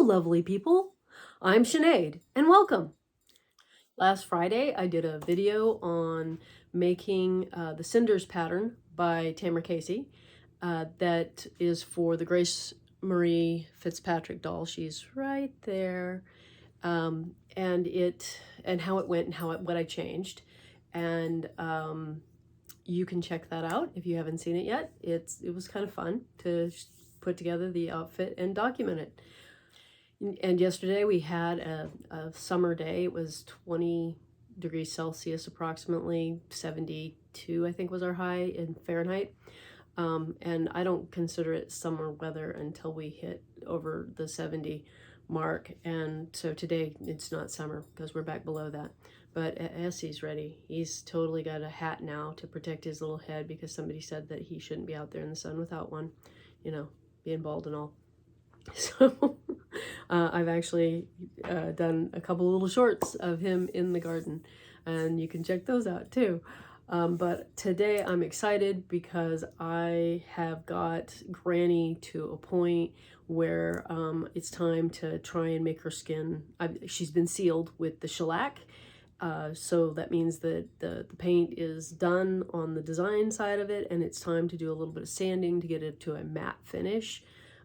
lovely people. I'm Sinead, and welcome. Last Friday, I did a video on making the Cinders pattern by Tamara Casey. That is for the Grace Marie Fitzpatrick doll. She's right there. And how it went and what I changed. And you can check that out if you haven't seen it yet. It was kind of fun to put together the outfit and document it. And yesterday we had a summer day. It was 20 degrees Celsius, approximately 72, I think was our high in Fahrenheit. And I don't consider it summer weather until we hit over the 70 mark. And so today it's not summer because we're back below that. But Essie's ready. He's totally got a hat now to protect his little head because somebody said that he shouldn't be out there in the sun without one, you know, being bald and all. So I've actually done a couple little shorts of him in the garden, and you can check those out too. But today I'm excited because I have got Granny to a point where it's time to try and make her skin. She's been sealed with the shellac. So that means that the paint is done on the design side of it, and it's time to do a little bit of sanding to get it to a matte finish.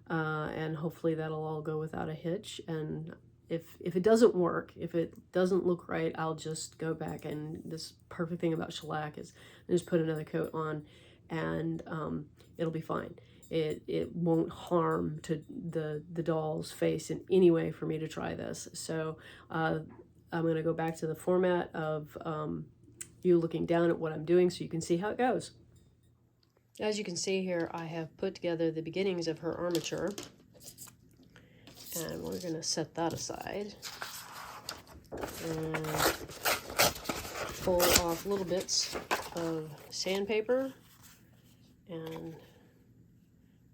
And hopefully that'll all go without a hitch. And if it doesn't work, if it doesn't look right, I'll just go back, and this perfect thing about shellac is just put another coat on, and it'll be fine. It won't harm to the doll's face in any way for me to try this. So I'm going to go back to the format of you looking down at what I'm doing so you can see how it goes. As you can see here, I have put together the beginnings of her armature, and we're going to set that aside and pull off little bits of sandpaper. And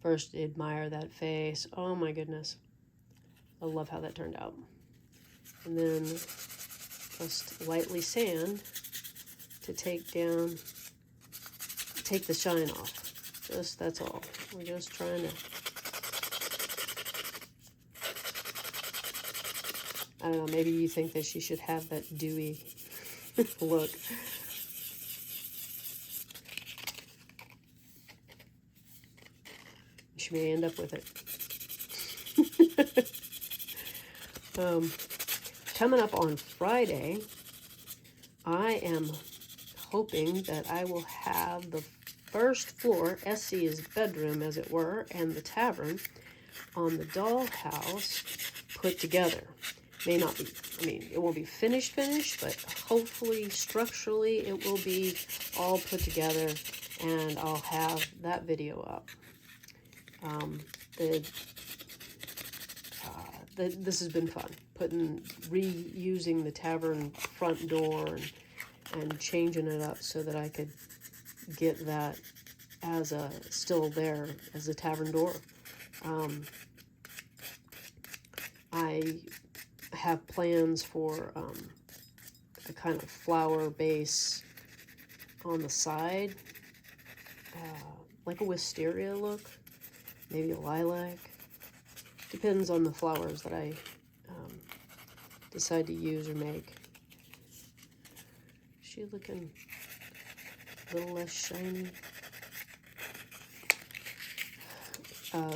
first, admire that face. Oh my goodness, I love how that turned out. And then just lightly sand to take the shine off. That's all. We're just trying to, I don't know, maybe you think that she should have that dewy look. She may end up with it. Coming up on Friday, I am hoping that I will have the first floor, Essie's bedroom as it were, and the tavern on the dollhouse put together. May not be, I mean, it won't be finished, but hopefully structurally it will be all put together, and I'll have that video up. This has been fun, reusing the tavern front door and changing it up so that I could get that as still there as a tavern door. I have plans for a kind of flower base on the side, like a wisteria look, maybe a lilac. Depends on the flowers that I decide to use or make. She looking a little less shiny.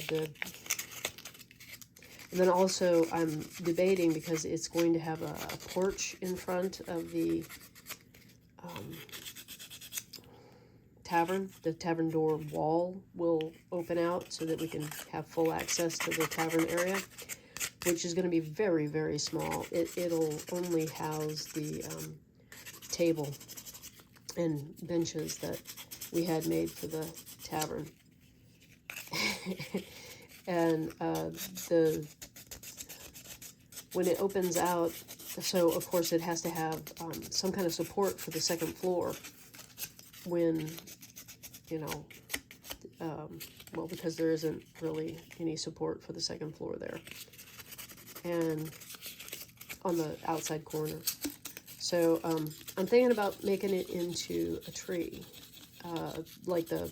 Good. And then also I'm debating, because it's going to have a porch in front of the tavern. The tavern door wall will open out so that we can have full access to the tavern area, which is going to be very, very small. It'll only house the table and benches that we had made for the tavern. And when it opens out, so of course it has to have some kind of support for the second floor when, you know, well, because there isn't really any support for the second floor there, and on the outside corner. So I'm thinking about making it into a tree, like the,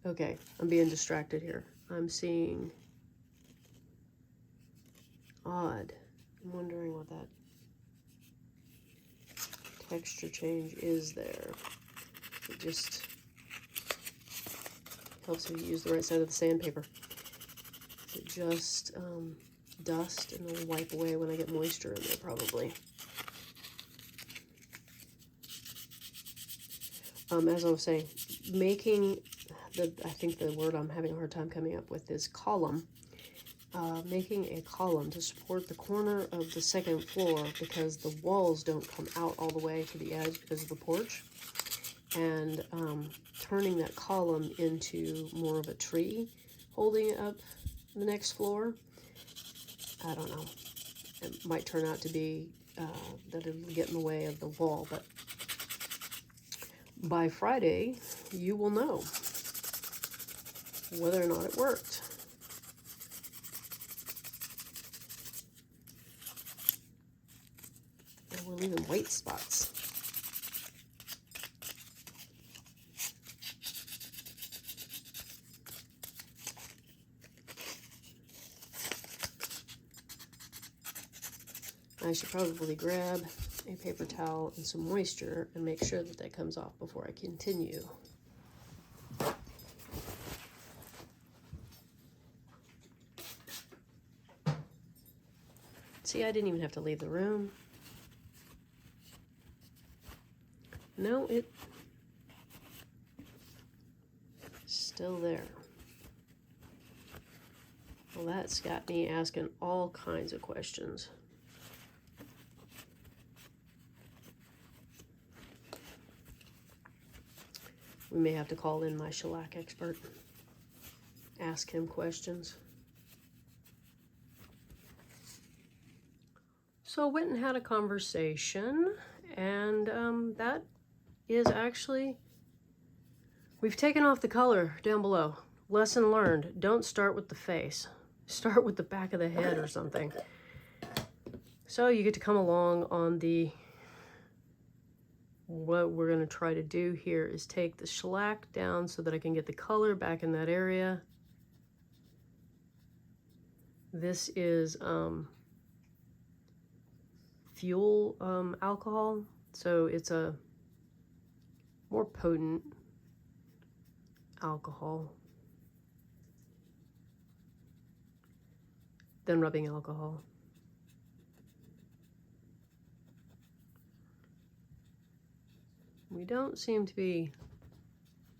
okay, I'm being distracted here. I'm seeing odd. I'm wondering what that texture change is there. It just helps if you use the right side of the sandpaper. It just dust, and it'll wipe away when I get moisture in there probably. As I was saying, making I think the word I'm having a hard time coming up with is column. Making a column to support the corner of the second floor because the walls don't come out all the way to the edge because of the porch. And turning that column into more of a tree, holding it up the next floor. I don't know. It might turn out to be that it'll get in the way of the wall, but by Friday, you will know whether or not it worked. And we're leaving white spots. I should probably grab a paper towel and some moisture and make sure that that comes off before I continue. See, I didn't even have to leave the room. No, it's still there. Well, that's got me asking all kinds of questions. We may have to call in my shellac expert, ask him questions. So I went and had a conversation, and that is actually, we've taken off the color down below. Lesson learned, don't start with the face. Start with the back of the head or something. So you get to come along on the, what we're going to try to do here is take the shellac down so that I can get the color back in that area. This is fuel alcohol, so it's a more potent alcohol than rubbing alcohol. We don't seem to be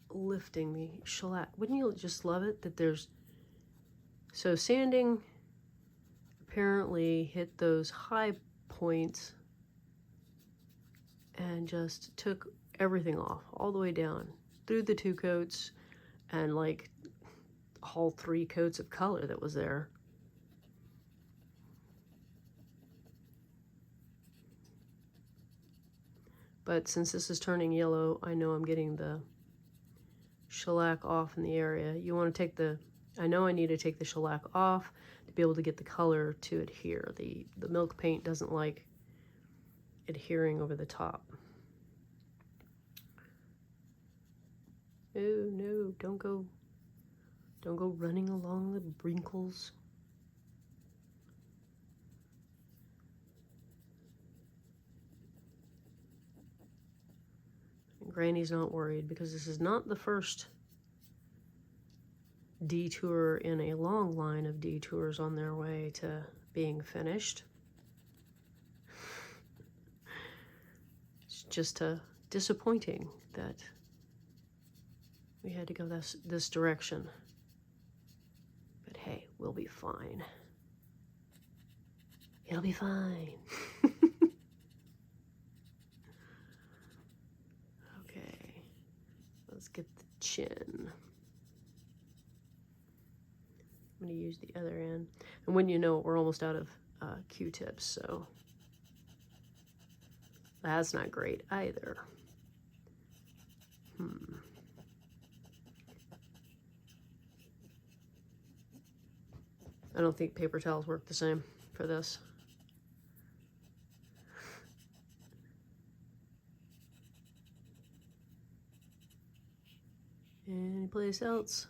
lifting the shellac. Wouldn't you just love it that there's, so sanding apparently hit those high points and just took everything off all the way down through the 2 coats and like all 3 coats of color that was there. But since this is turning yellow, I know I'm getting the shellac off in the area. You want to take the, I know I need to take the shellac off to be able to get the color to adhere. The milk paint doesn't like adhering over the top. Oh no, don't go running along the wrinkles. Granny's not worried because this is not the first detour in a long line of detours on their way to being finished. It's just disappointing that we had to go this direction. But hey, we'll be fine. It'll be fine. Let's get the chin. I'm going to use the other end. And when you know it, we're almost out of Q-tips, so that's not great either. I don't think paper towels work the same for this. Anyplace else?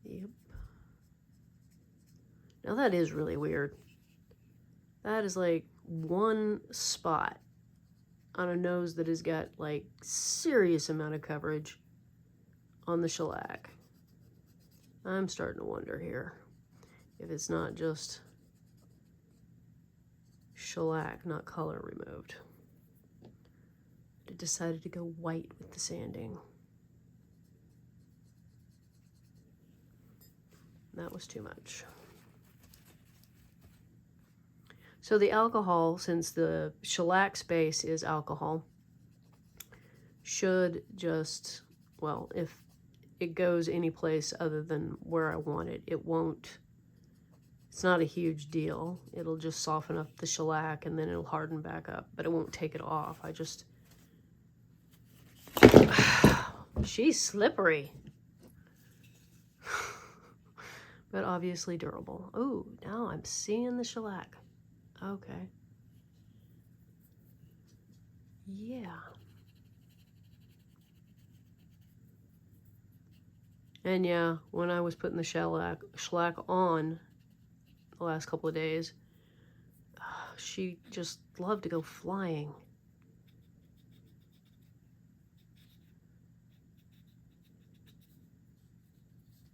Yep. Now Now that is really weird. That is like one spot on a nose that has got like serious amount of coverage on the shellac. I'm starting to wonder here if it's not just shellac, not color removed. I decided to go white with the sanding. That was too much. So the alcohol, since the shellac base is alcohol, should just, well, if it goes any place other than where I want it, it won't, it's not a huge deal. It'll just soften up the shellac and then it'll harden back up, but it won't take it off. I just, she's slippery. But obviously durable. Oh, now I'm seeing the shellac. Okay. Yeah. And yeah, when I was putting the shellac on the last couple of days, she just loved to go flying.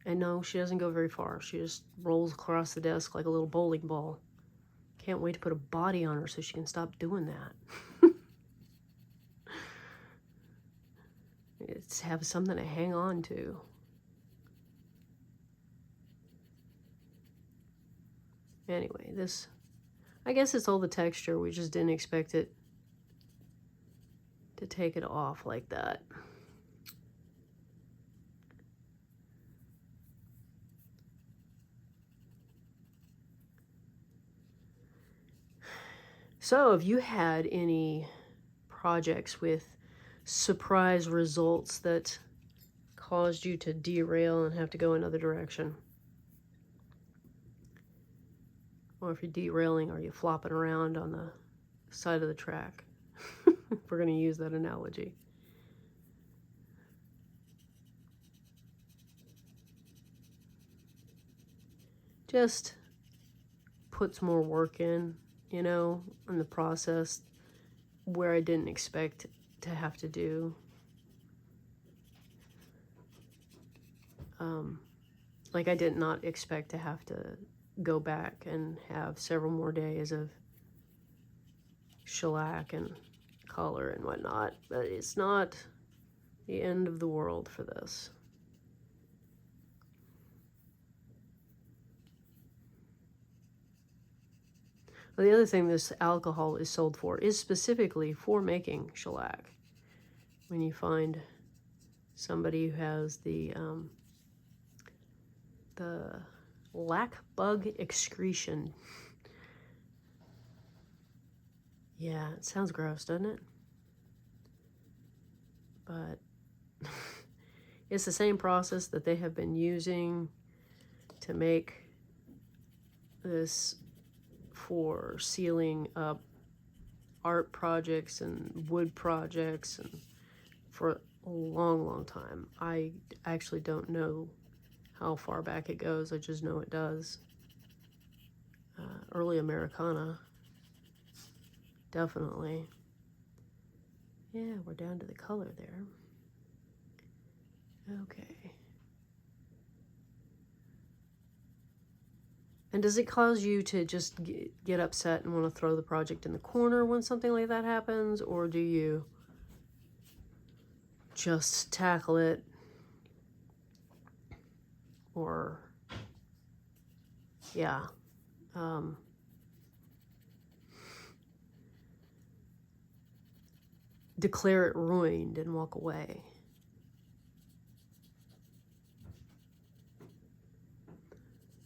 And no, she doesn't go very far. She just rolls across the desk like a little bowling ball. Can't wait to put a body on her so she can stop doing that. It's have something to hang on to. Anyway, this, I guess it's all the texture. We just didn't expect it to take it off like that. So if you had any projects with surprise results that caused you to derail and have to go another direction, or if you're derailing, are you flopping around on the side of the track? If we're going to use that analogy. Just puts more work in, you know, in the process where I didn't expect to have to do. Like I did not expect to have to go back and have several more days of shellac and color and whatnot, but it's not the end of the world for this. Well, the other thing this alcohol is sold for is specifically for making shellac. When you find somebody who has the lac bug excretion. Yeah, it sounds gross, doesn't it? But it's the same process that they have been using to make this for sealing up art projects and wood projects and for a long, long time. I actually don't know how far back it goes. I just know it does. Early Americana, definitely. Yeah, we're down to the color there. Okay. And does it cause you to just get upset and want to throw the project in the corner when something like that happens? Or do you just tackle it? Or, yeah. Declare it ruined and walk away.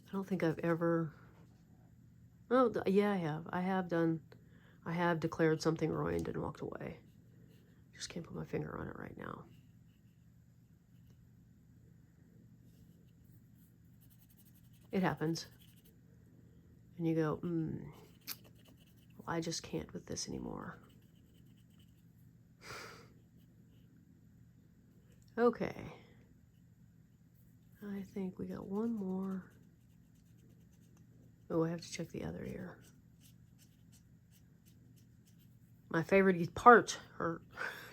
I don't think I've ever, oh yeah, I have declared something ruined and walked away. Just can't put my finger on it right now. It happens. And you go, well, I just can't with this anymore. Okay. I think we got one more. Oh, I have to check the other ear. My favorite part, or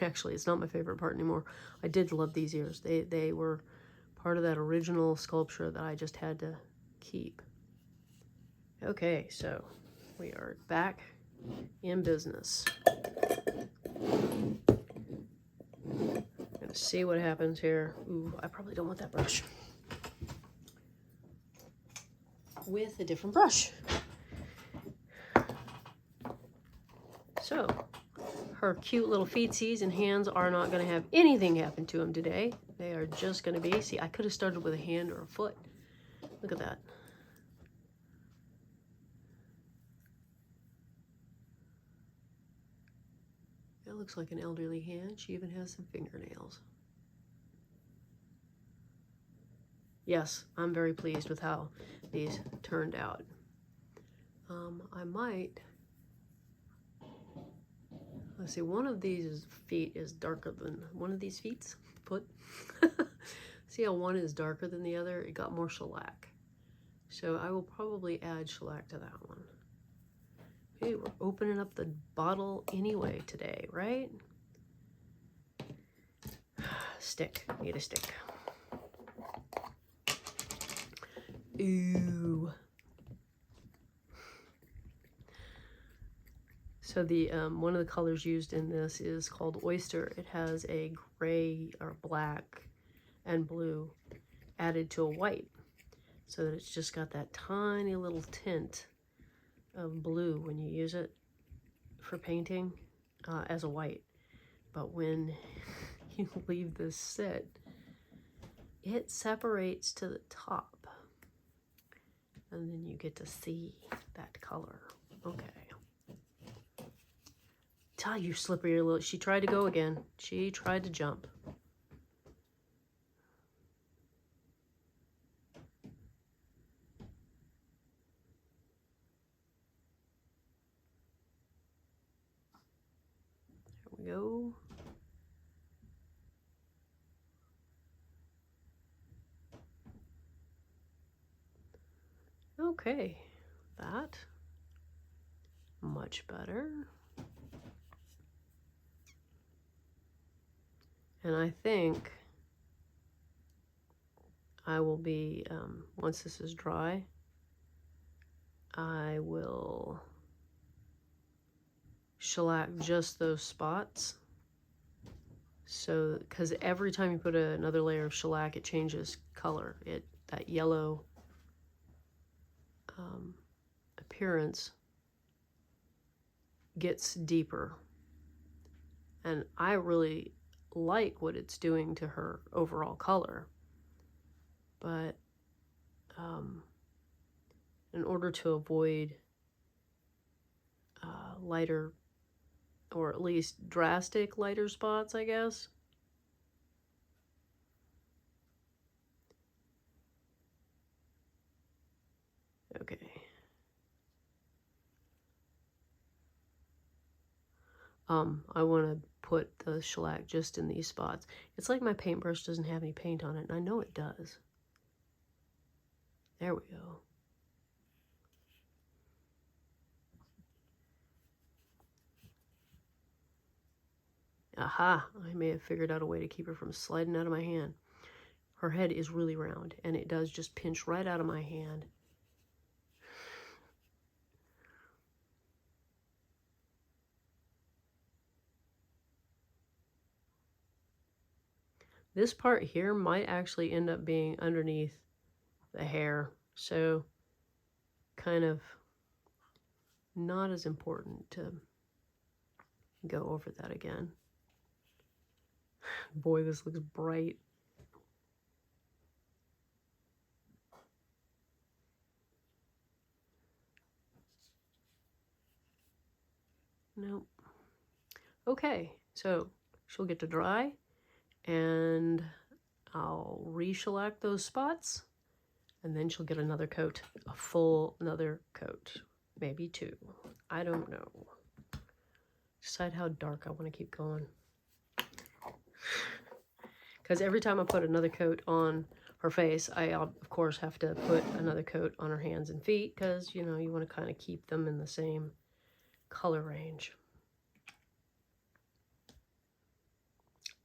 actually it's not my favorite part anymore. I did love these ears. They were part of that original sculpture that I just had to keep. Okay, so we are back in business. Gonna see what happens here. Ooh, I probably don't want that brush. With a different brush. So, her cute little feetsies and hands are not going to have anything happen to them today. They are just going to be, see, I could have started with a hand or a foot. Look at that. That looks like an elderly hand. She even has some fingernails. Yes, I'm very pleased with how these turned out. I might, let's see, one of these feet is darker than one of these foot. See how one is darker than the other? It got more shellac. So I will probably add shellac to that one. Okay, we're opening up the bottle anyway today, right? Stick, need a stick. Ooh. So the one of the colors used in this is called Oyster. It has a gray or black and blue added to a white, so that it's just got that tiny little tint of blue when you use it for painting as a white. But when you leave this sit, it separates to the top, and then you get to see that color. Okay. Tell you, slippery little. She tried to go again. She tried to jump. There we go. Okay, that much better. And I think I will be, once this is dry, I will shellac just those spots. So, because every time you put another layer of shellac, it changes color. That yellow appearance gets deeper. And I really like what it's doing to her overall color. But in order to avoid lighter, or at least drastic lighter spots, I guess, okay. I want to put the shellac just in these spots. It's like my paintbrush doesn't have any paint on it, and I know it does. There we go. Aha! I may have figured out a way to keep her from sliding out of my hand. Her head is really round, and it does just pinch right out of my hand. This part here might actually end up being underneath the hair, so kind of not as important to go over that again. Boy, this looks bright. Nope. Okay, so she'll get to dry, and I'll re-shellac those spots, and then she'll get another coat, another coat, maybe two. I don't know. Decide how dark I want to keep going. Because every time I put another coat on her face. I, of course, have to put another coat on her hands and feet because, you know, you want to kind of keep them in the same color range.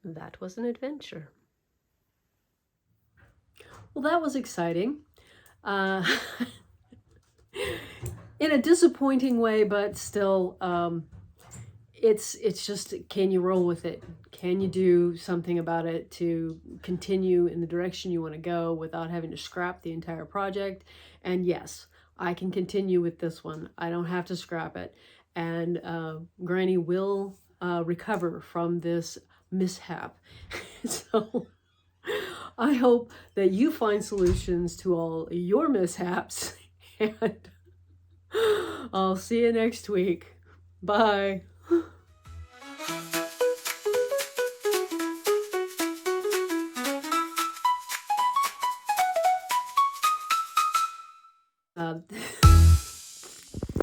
That was an adventure. Well, that was exciting. In a disappointing way, but still, it's just, can you roll with it? Can you do something about it to continue in the direction you want to go without having to scrap the entire project? And yes, I can continue with this one. I don't have to scrap it. And Granny will recover from this mishap. So I hope that you find solutions to all your mishaps, and I'll see you next week. Bye.